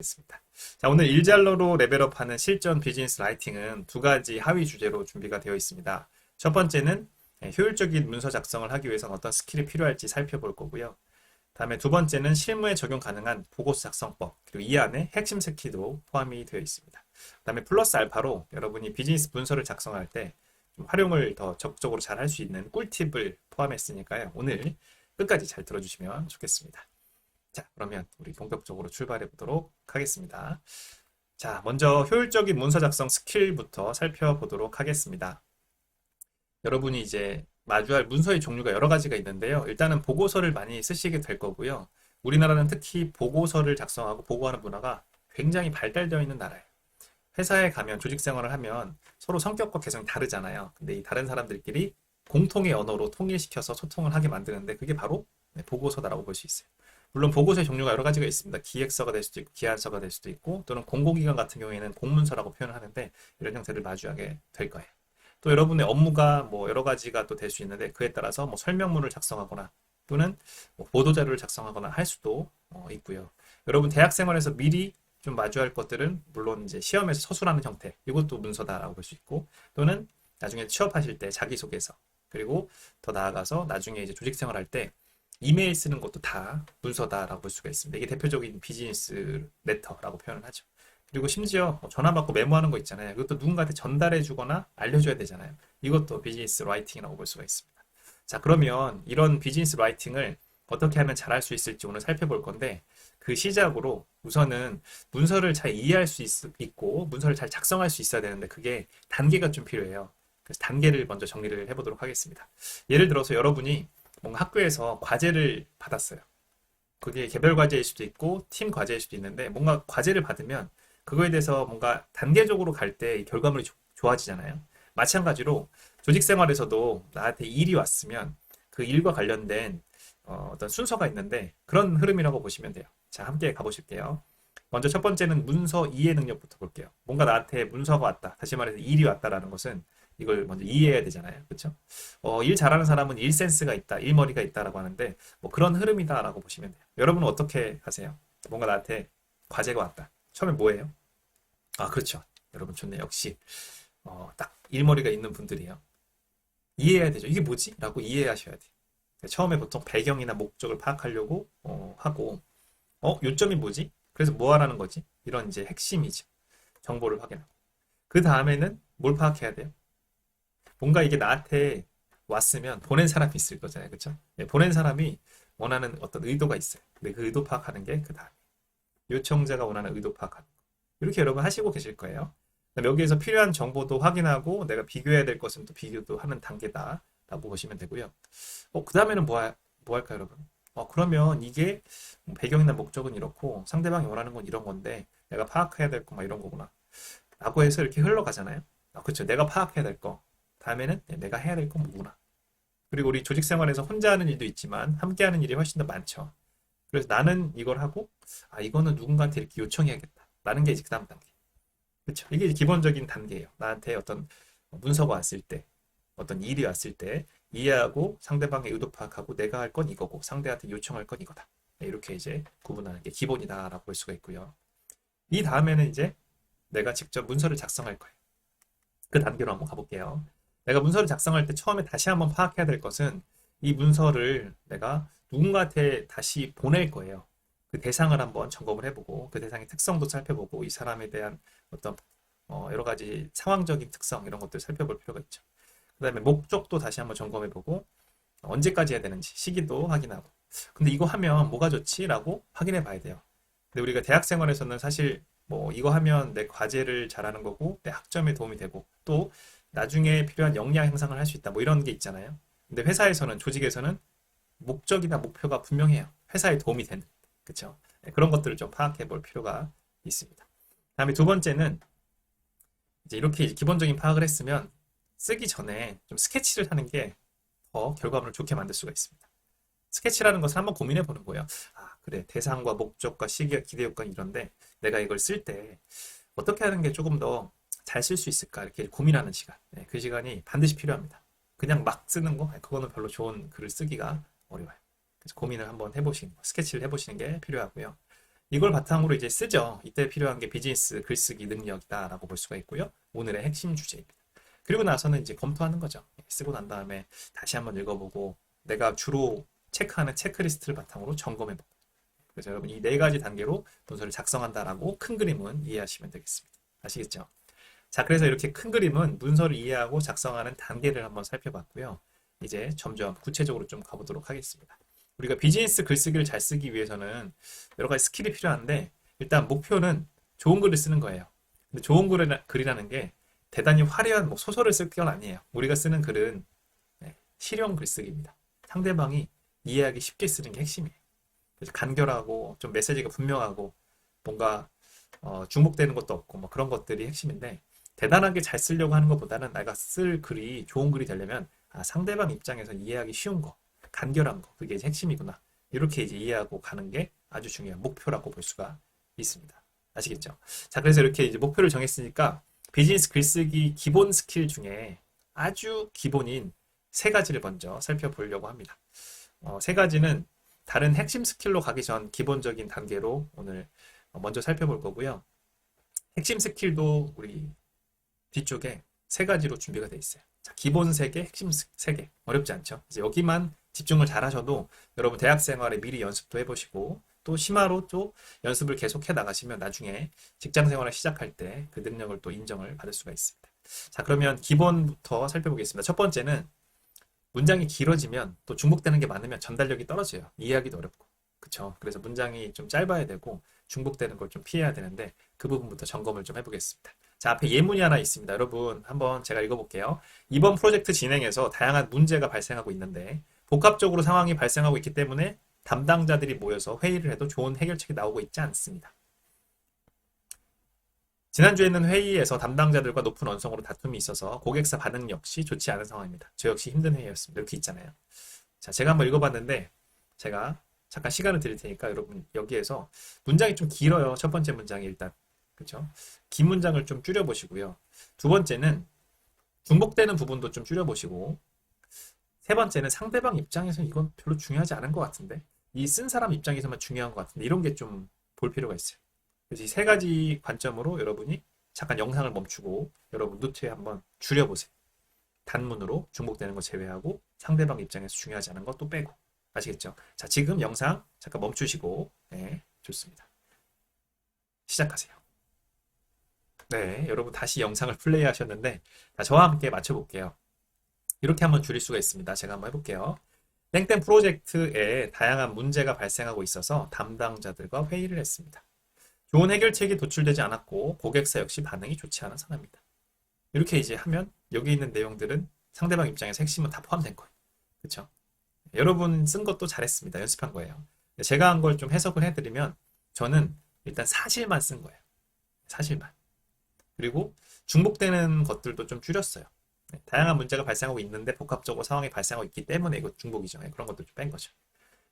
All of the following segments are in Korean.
있습니다. 자, 오늘 일잘러로 레벨업하는 실전 비즈니스 라이팅은 두 가지 하위 주제로 준비가 되어 있습니다. 첫 번째는 효율적인 문서 작성을 하기 위해서는 어떤 스킬이 필요할지 살펴볼 거고요. 다음에 두 번째는 실무에 적용 가능한 보고서 작성법, 그리고 이 안에 핵심 스킬도 포함이 되어 있습니다. 그다음에 플러스 알파로 여러분이 비즈니스 문서를 작성할 때 좀 활용을 더 적극적으로 잘 할 수 있는 꿀팁을 포함했으니까요. 오늘 끝까지 잘 들어주시면 좋겠습니다. 자, 그러면 우리 본격적으로 출발해 보도록 하겠습니다. 자, 먼저 효율적인 문서 작성 스킬부터 살펴보도록 하겠습니다. 여러분이 이제 마주할 문서의 종류가 여러 가지가 있는데요. 일단은 보고서를 많이 쓰시게 될 거고요. 우리나라는 특히 보고서를 작성하고 보고하는 문화가 굉장히 발달되어 있는 나라예요. 회사에 가면 조직 생활을 하면 서로 성격과 개성이 다르잖아요. 근데 이 다른 사람들끼리 공통의 언어로 통일시켜서 소통을 하게 만드는데 그게 바로 보고서다라고 볼 수 있어요. 물론 보고서의 종류가 여러 가지가 있습니다. 기획서가 될 수도 있고 기한서가 될 수도 있고 또는 공공기관 같은 경우에는 공문서라고 표현을 하는데 이런 형태를 마주하게 될 거예요. 또 여러분의 업무가 뭐 여러 가지가 또 될 수 있는데 그에 따라서 뭐 설명문을 작성하거나 또는 뭐 보도자료를 작성하거나 할 수도 있고요. 여러분 대학 생활에서 미리 좀 마주할 것들은 물론 이제 시험에서 서술하는 형태 이것도 문서다라고 볼 수 있고 또는 나중에 취업하실 때 자기소개서 그리고 더 나아가서 나중에 이제 조직 생활할 때 이메일 쓰는 것도 다 문서다라고 볼 수가 있습니다. 이게 대표적인 비즈니스 레터라고 표현을 하죠. 그리고 심지어 전화 받고 메모하는 거 있잖아요. 이것도 누군가한테 전달해 주거나 알려줘야 되잖아요. 이것도 비즈니스 라이팅이라고 볼 수가 있습니다. 자, 그러면 이런 비즈니스 라이팅을 어떻게 하면 잘할 수 있을지 오늘 살펴볼 건데 그 시작으로 우선은 문서를 잘 이해할 수 있고 문서를 잘 작성할 수 있어야 되는데 그게 단계가 좀 필요해요. 그래서 단계를 먼저 정리를 해보도록 하겠습니다. 예를 들어서 여러분이 뭔가 학교에서 과제를 받았어요. 그게 개별 과제일 수도 있고 팀 과제일 수도 있는데 뭔가 과제를 받으면 그거에 대해서 뭔가 단계적으로 갈 때 결과물이 좋아지잖아요. 마찬가지로 조직 생활에서도 나한테 일이 왔으면 그 일과 관련된 어떤 순서가 있는데 그런 흐름이라고 보시면 돼요. 자, 함께 가보실게요. 먼저 첫 번째는 문서 이해 능력부터 볼게요. 뭔가 나한테 문서가 왔다. 다시 말해서 일이 왔다라는 것은 이걸 먼저 이해해야 되잖아요. 그렇죠? 일 잘하는 사람은 일 센스가 있다, 일머리가 있다라고 하는데 뭐 그런 흐름이다라고 보시면 돼요. 여러분은 어떻게 하세요? 뭔가 나한테 과제가 왔다. 처음에 뭐예요? 아, 그렇죠. 여러분 좋네. 역시 딱 일머리가 있는 분들이에요. 이해해야 되죠. 이게 뭐지? 라고 이해하셔야 돼요. 처음에 보통 배경이나 목적을 파악하려고 하고 요점이 뭐지? 그래서 뭐 하라는 거지? 이런 이제 핵심이죠. 정보를 확인하고. 그 다음에는 뭘 파악해야 돼요? 뭔가 이게 나한테 왔으면 보낸 사람이 있을 거잖아요. 그렇죠? 네, 보낸 사람이 원하는 어떤 의도가 있어요. 근데 그 의도 파악하는 게 그 다음에 요청자가 원하는 의도 파악하는 거. 이렇게 여러분 하시고 계실 거예요. 그다음에 여기에서 필요한 정보도 확인하고 내가 비교해야 될 것은 또 비교도 하는 단계다라고 보시면 되고요. 그 다음에는 뭐 할까요, 여러분? 그러면 이게 배경이나 목적은 이렇고 상대방이 원하는 건 이런 건데 내가 파악해야 될 거 막 이런 거구나. 라고 해서 이렇게 흘러가잖아요. 그렇죠. 내가 파악해야 될 거. 다음에는 내가 해야 될 건 뭐구나. 그리고 우리 조직 생활에서 혼자 하는 일도 있지만 함께 하는 일이 훨씬 더 많죠. 그래서 나는 이걸 하고 이거는 누군가한테 이렇게 요청해야겠다. 라는 게 이제 그 다음 단계. 그렇죠. 이게 이제 기본적인 단계예요. 나한테 어떤 문서가 왔을 때, 어떤 일이 왔을 때 이해하고 상대방의 의도 파악하고 내가 할 건 이거고 상대한테 요청할 건 이거다. 이렇게 이제 구분하는 게 기본이다라고 볼 수가 있고요. 이 다음에는 이제 내가 직접 문서를 작성할 거예요. 그 단계로 한번 가볼게요. 내가 문서를 작성할 때 처음에 다시 한번 파악해야 될 것은 이 문서를 내가 누군가한테 다시 보낼 거예요. 그 대상을 한번 점검을 해보고 그 대상의 특성도 살펴보고 이 사람에 대한 어떤 여러 가지 상황적인 특성 이런 것들 살펴볼 필요가 있죠. 그 다음에 목적도 다시 한번 점검해보고 언제까지 해야 되는지 시기도 확인하고 근데 이거 하면 뭐가 좋지? 라고 확인해 봐야 돼요. 근데 우리가 대학 생활에서는 사실 뭐 이거 하면 내 과제를 잘하는 거고 내 학점에 도움이 되고 또 나중에 필요한 역량 향상을 할 수 있다 뭐 이런 게 있잖아요. 근데 회사에서는 조직에서는 목적이나 목표가 분명해요. 회사에 도움이 되는 그렇죠. 그런 것들을 좀 파악해 볼 필요가 있습니다. 다음에 두 번째는 이제 이렇게 기본적인 파악을 했으면 쓰기 전에 좀 스케치를 하는 게 더 결과물을 좋게 만들 수가 있습니다. 스케치라는 것을 한번 고민해 보는 거예요. 그래. 대상과 목적과 시기와 기대 요건 이런데 내가 이걸 쓸 때 어떻게 하는 게 조금 더 잘 쓸 수 있을까? 이렇게 고민하는 시간. 그 시간이 반드시 필요합니다. 그냥 막 쓰는 거, 그거는 별로 좋은 글을 쓰기가 어려워요. 그래서 고민을 한번 해보시는 거, 스케치를 해보시는 게 필요하고요. 이걸 바탕으로 이제 쓰죠. 이때 필요한 게 비즈니스 글쓰기 능력이다라고 볼 수가 있고요. 오늘의 핵심 주제입니다. 그리고 나서는 이제 검토하는 거죠. 쓰고 난 다음에 다시 한번 읽어보고 내가 주로 체크하는 체크리스트를 바탕으로 점검해보고. 그래서 여러분 이 네 가지 단계로 문서를 작성한다라고 큰 그림은 이해하시면 되겠습니다. 아시겠죠? 자, 그래서 이렇게 큰 그림은 문서를 이해하고 작성하는 단계를 한번 살펴봤고요. 이제 점점 구체적으로 좀 가보도록 하겠습니다. 우리가 비즈니스 글쓰기를 잘 쓰기 위해서는 여러 가지 스킬이 필요한데 일단 목표는 좋은 글을 쓰는 거예요. 근데 좋은 글이라는 게 대단히 화려한 뭐 소설을 쓸 건 아니에요. 우리가 쓰는 글은 실용 글쓰기입니다. 상대방이 이해하기 쉽게 쓰는 게 핵심이에요. 그래서 간결하고 좀 메시지가 분명하고 뭔가 중복되는 것도 없고 뭐 그런 것들이 핵심인데 대단하게 잘 쓰려고 하는 것보다는 내가 쓸 글이 좋은 글이 되려면 상대방 입장에서 이해하기 쉬운 거, 간결한 거, 그게 이제 핵심이구나. 이렇게 이제 이해하고 가는 게 아주 중요한 목표라고 볼 수가 있습니다. 아시겠죠? 자, 그래서 이렇게 이제 목표를 정했으니까 비즈니스 글쓰기 기본 스킬 중에 아주 기본인 세 가지를 먼저 살펴보려고 합니다. 세 가지는 다른 핵심 스킬로 가기 전 기본적인 단계로 오늘 먼저 살펴볼 거고요. 핵심 스킬도 우리 뒤쪽에 세 가지로 준비가 되어 있어요. 자, 기본 세 개, 핵심 세 개. 어렵지 않죠? 이제 여기만 집중을 잘 하셔도 여러분 대학 생활에 미리 연습도 해보시고 또 심화로 또 연습을 계속 해 나가시면 나중에 직장 생활을 시작할 때 그 능력을 또 인정을 받을 수가 있습니다. 자, 그러면 기본부터 살펴보겠습니다. 첫 번째는 문장이 길어지면 또 중복되는 게 많으면 전달력이 떨어져요. 이해하기도 어렵고. 그쵸? 그래서 문장이 좀 짧아야 되고 중복되는 걸 좀 피해야 되는데 그 부분부터 점검을 좀 해보겠습니다. 자, 앞에 예문이 하나 있습니다. 여러분 한번 제가 읽어볼게요. 이번 프로젝트 진행에서 다양한 문제가 발생하고 있는데 복합적으로 상황이 발생하고 있기 때문에 담당자들이 모여서 회의를 해도 좋은 해결책이 나오고 있지 않습니다. 지난주에는 회의에서 담당자들과 높은 언성으로 다툼이 있어서 고객사 반응 역시 좋지 않은 상황입니다. 저 역시 힘든 회의였습니다. 이렇게 있잖아요. 자, 제가 한번 읽어봤는데 제가 잠깐 시간을 드릴 테니까 여러분 여기에서 문장이 좀 길어요. 첫 번째 문장이 일단. 그렇죠? 긴 문장을 좀 줄여보시고요. 두 번째는 중복되는 부분도 좀 줄여보시고 세 번째는 상대방 입장에서 이건 별로 중요하지 않은 것 같은데 이 쓴 사람 입장에서만 중요한 것 같은데 이런 게 좀 볼 필요가 있어요. 그래서 이 세 가지 관점으로 여러분이 잠깐 영상을 멈추고 여러분 노트에 한번 줄여보세요. 단문으로 중복되는 거 제외하고 상대방 입장에서 중요하지 않은 것도 빼고. 아시겠죠? 자, 지금 영상 잠깐 멈추시고 네, 좋습니다. 시작하세요. 네, 여러분 다시 영상을 플레이 하셨는데 저와 함께 맞춰볼게요. 이렇게 한번 줄일 수가 있습니다. 제가 한번 해볼게요. 땡땡 프로젝트에 다양한 문제가 발생하고 있어서 담당자들과 회의를 했습니다. 좋은 해결책이 도출되지 않았고 고객사 역시 반응이 좋지 않은 상황입니다. 이렇게 이제 하면 여기 있는 내용들은 상대방 입장에서 핵심은 다 포함된 거예요. 그렇죠? 여러분 쓴 것도 잘했습니다. 연습한 거예요. 제가 한 걸 좀 해석을 해드리면 저는 일단 사실만 쓴 거예요. 사실만. 그리고 중복되는 것들도 좀 줄였어요. 다양한 문제가 발생하고 있는데 복합적으로 상황이 발생하고 있기 때문에 이거 중복이죠. 그런 것도 좀 뺀 거죠.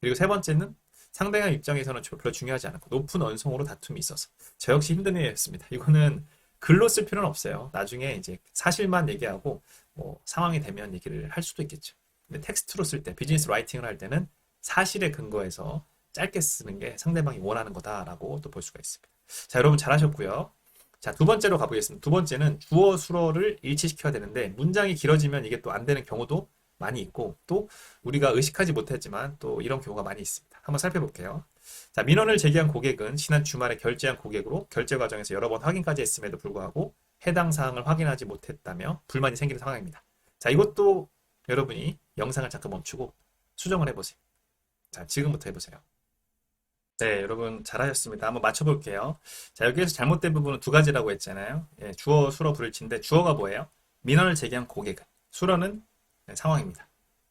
그리고 세 번째는 상대방 입장에서는 별로 중요하지 않고 높은 언성으로 다툼이 있어서 저 역시 힘든 회의였습니다. 이거는 글로 쓸 필요는 없어요. 나중에 이제 사실만 얘기하고 뭐 상황이 되면 얘기를 할 수도 있겠죠. 근데 텍스트로 쓸 때 비즈니스 라이팅을 할 때는 사실에 근거해서 짧게 쓰는 게 상대방이 원하는 거다라고 또 볼 수가 있습니다. 자, 여러분 잘하셨고요. 자, 두 번째로 가보겠습니다. 두 번째는 주어 수어를 일치시켜야 되는데 문장이 길어지면 이게 또 안 되는 경우도 많이 있고 또 우리가 의식하지 못했지만 또 이런 경우가 많이 있습니다. 한번 살펴볼게요. 자, 민원을 제기한 고객은 지난 주말에 결제한 고객으로 결제 과정에서 여러 번 확인까지 했음에도 불구하고 해당 사항을 확인하지 못했다며 불만이 생기는 상황입니다. 자, 이것도 여러분이 영상을 잠깐 멈추고 수정을 해보세요. 자, 지금부터 해보세요. 네, 여러분 잘하셨습니다. 한번 맞춰볼게요. 자, 여기에서 잘못된 부분은 두 가지라고 했잖아요. 예, 주어, 수어, 불일치인데 주어가 뭐예요? 민원을 제기한 고객은. 수어는 상황입니다.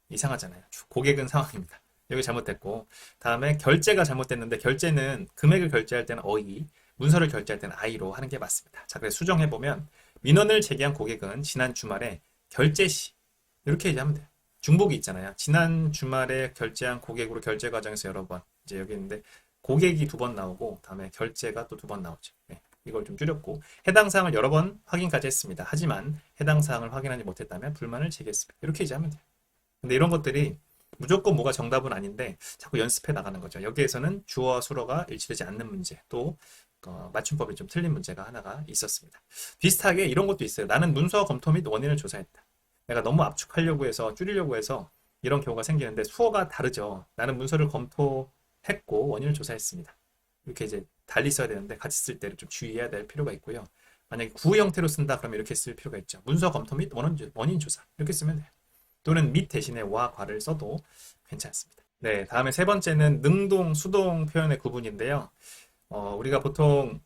이상하잖아요. 고객은 상황입니다. 여기 잘못됐고 다음에 결제가 잘못됐는데 결제는 금액을 결제할 때는 어이, 문서를 결제할 때는 아이로 하는 게 맞습니다. 자, 그래서 수정해보면 민원을 제기한 고객은 지난 주말에 결제 시 이렇게 얘기하면 돼요. 중복이 있잖아요. 지난 주말에 결제한 고객으로 결제 과정에서 여러 번 이제 여기 있는데 고객이 두 번 나오고 다음에 결제가 또 두 번 나오죠. 네, 이걸 좀 줄였고 해당 사항을 여러 번 확인까지 했습니다. 하지만 해당 사항을 확인하지 못했다면 불만을 제기했습니다. 이렇게 이제 하면 돼요. 근데 이런 것들이 무조건 뭐가 정답은 아닌데 자꾸 연습해 나가는 거죠. 여기에서는 주어와 수어가 일치되지 않는 문제, 또 맞춤법이 좀 틀린 문제가 하나가 있었습니다. 비슷하게 이런 것도 있어요. 나는 문서와 검토 및 원인을 조사했다. 내가 너무 압축하려고 해서 줄이려고 해서 이런 경우가 생기는데 수어가 다르죠. 나는 문서를 검토했고 원인을 조사했습니다. 이렇게 이제 달리 써야 되는데 같이 쓸 때를 좀 주의해야 될 필요가 있고요. 만약에 구의 형태로 쓴다 그러면 이렇게 쓸 필요가 있죠. 문서 검토 및 원인 조사 이렇게 쓰면 돼요. 또는 및 대신에 와, 과를 써도 괜찮습니다. 네, 다음에 세 번째는 능동, 수동 표현의 구분인데요. 우리가 보통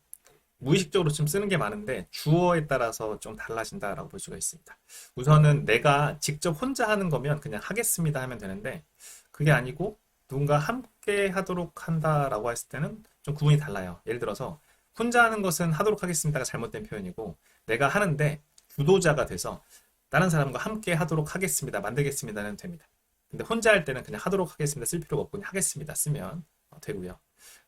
무의식적으로 좀 쓰는 게 많은데 주어에 따라서 좀 달라진다라고 볼 수가 있습니다. 우선은 내가 직접 혼자 하는 거면 그냥 하겠습니다 하면 되는데 그게 아니고 누군가 함께 하도록 한다라고 했을 때는 좀 구분이 달라요. 예를 들어서 혼자 하는 것은 하도록 하겠습니다가 잘못된 표현이고 내가 하는데 주도자가 돼서 다른 사람과 함께 하도록 하겠습니다. 만들겠습니다는 됩니다. 근데 혼자 할 때는 그냥 하도록 하겠습니다. 쓸 필요가 없고 그냥 하겠습니다. 쓰면 되고요.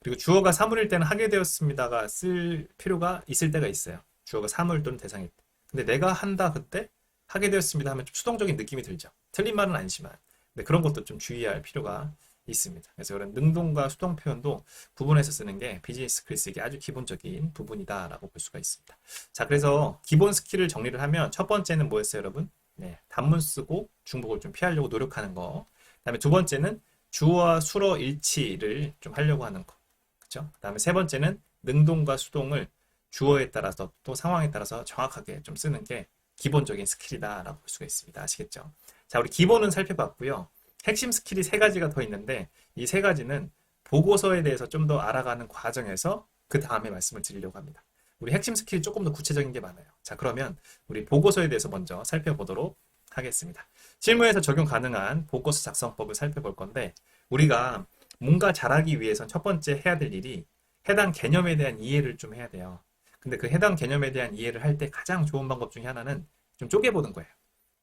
그리고 주어가 사물일 때는 하게 되었습니다가 쓸 필요가 있을 때가 있어요. 주어가 사물 또는 대상일 때. 근데 내가 한다 그때 하게 되었습니다 하면 좀 수동적인 느낌이 들죠. 틀린 말은 아니지만. 근데 그런 것도 좀 주의할 필요가 있습니다. 그래서 이런 능동과 수동 표현도 구분해서 쓰는 게 비즈니스 글쓰기 아주 기본적인 부분이다라고 볼 수가 있습니다. 자, 그래서 기본 스킬을 정리를 하면 첫 번째는 뭐였어요, 여러분? 네, 단문 쓰고 중복을 좀 피하려고 노력하는 거. 그다음에 두 번째는 주어와 수어 일치를 좀 하려고 하는 거. 그렇죠? 그다음에 세 번째는 능동과 수동을 주어에 따라서 또 상황에 따라서 정확하게 좀 쓰는 게 기본적인 스킬이다라고 볼 수가 있습니다. 아시겠죠? 자, 우리 기본은 살펴봤고요. 핵심 스킬이 세 가지가 더 있는데 이 세 가지는 보고서에 대해서 좀 더 알아가는 과정에서 그 다음에 말씀을 드리려고 합니다. 우리 핵심 스킬이 조금 더 구체적인 게 많아요. 자, 그러면 우리 보고서에 대해서 먼저 살펴보도록 하겠습니다. 실무에서 적용 가능한 보고서 작성법을 살펴볼 건데 우리가 뭔가 잘하기 위해선 첫 번째 해야 될 일이 해당 개념에 대한 이해를 좀 해야 돼요. 근데 그 해당 개념에 대한 이해를 할 때 가장 좋은 방법 중에 하나는 좀 쪼개보는 거예요.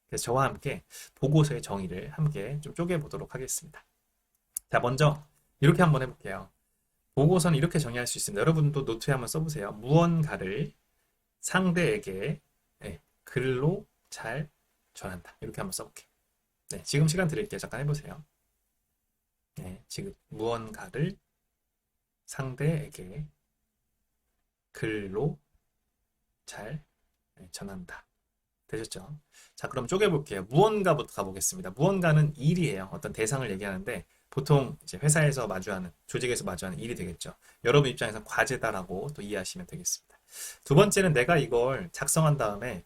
그래서 저와 함께 보고서의 정의를 함께 좀 쪼개보도록 하겠습니다. 자, 먼저 이렇게 한번 해볼게요. 보고서는 이렇게 정의할 수 있습니다. 여러분도 노트에 한번 써보세요. 무언가를 상대에게 글로 잘 전한다. 이렇게 한번 써볼게요. 네, 지금 시간 드릴게요. 잠깐 해보세요. 네, 지금 무언가를 상대에게 글로 잘 전한다. 되셨죠? 자, 그럼 쪼개볼게요. 무언가부터 가보겠습니다. 무언가는 일이에요. 어떤 대상을 얘기하는데 보통 이제 회사에서 마주하는, 조직에서 마주하는 일이 되겠죠. 여러분 입장에서 과제다라고 또 이해하시면 되겠습니다. 두 번째는 내가 이걸 작성한 다음에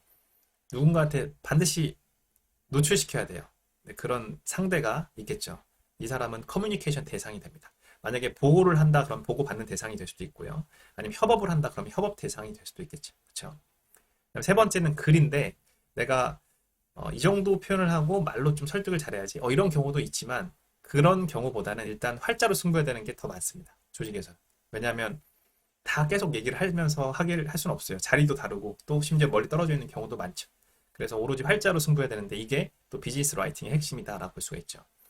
누군가한테 반드시 노출시켜야 돼요. 네, 그런 상대가 있겠죠. 이 사람은 커뮤니케이션 대상이 됩니다. 만약에 보고를 한다 그럼 보고받는 대상이 될 수도 있고요. 아니면 협업을 한다 그러면 협업 대상이 될 수도 있겠죠. 그렇죠? 세 번째는 글인데 내가 이 정도 표현을 하고 말로 좀 설득을 잘해야지. 이런 경우도 있지만 그런 경우보다는 일단 활자로 승부해야 되는 게 더 많습니다. 조직에서. 왜냐하면 다 계속 얘기를 하면서 하기를 할 수는 없어요. 자리도 다르고 또 심지어 멀리 떨어져 있는 경우도 많죠. 그래서 오로지 활자로 승부해야 되는데 이게 또 비즈니스 라이팅의 핵심이다라고 볼 수가 있죠.